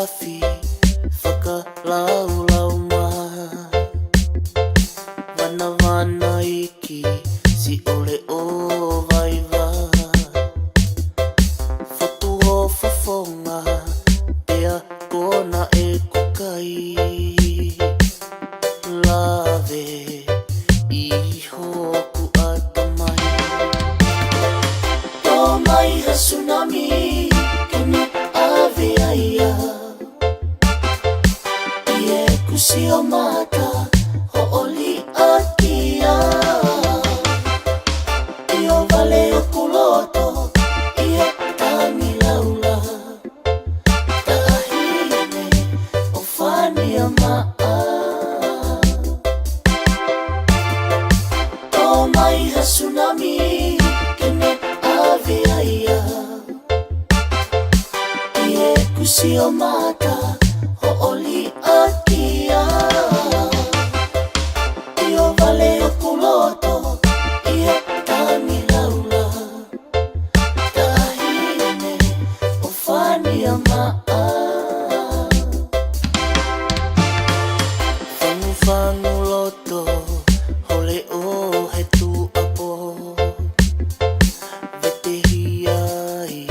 lafi whakalaulau mai Wana iki si ole o vaiva Fotu ho fofonga Pea kona e kukai Lave iho ku atamai O mai ha tsunami Kene ave aia Ie kusi o mata Ho oli akia Io vale o kuloto Ie tangi laula Tahine o fani a maa O mai ha tsunami Kene ave aia Ie kusi o mata Ho oli akia Io vale o kuloto Ie tangi laula Tahine o fani a maa Fangu loto Hole o he tu apo Vetehi ai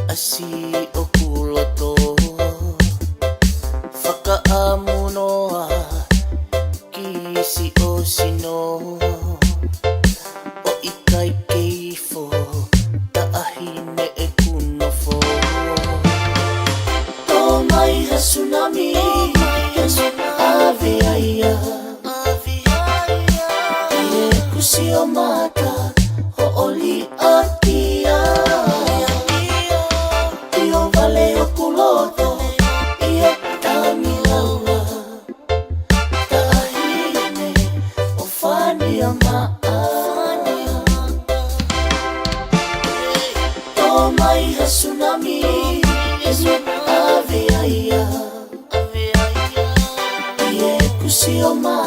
Asi o kuloto Whakaamunoa Kisi o sino O ikai keifo Taahine e kunofo O mai ha tsunami Ave aia Ie kusi o mata Ho oli akia Io vale o kuloto Ie tangi laula Tahine o fani a maa O mai ha tsunami Ave aia Ie kusi o mata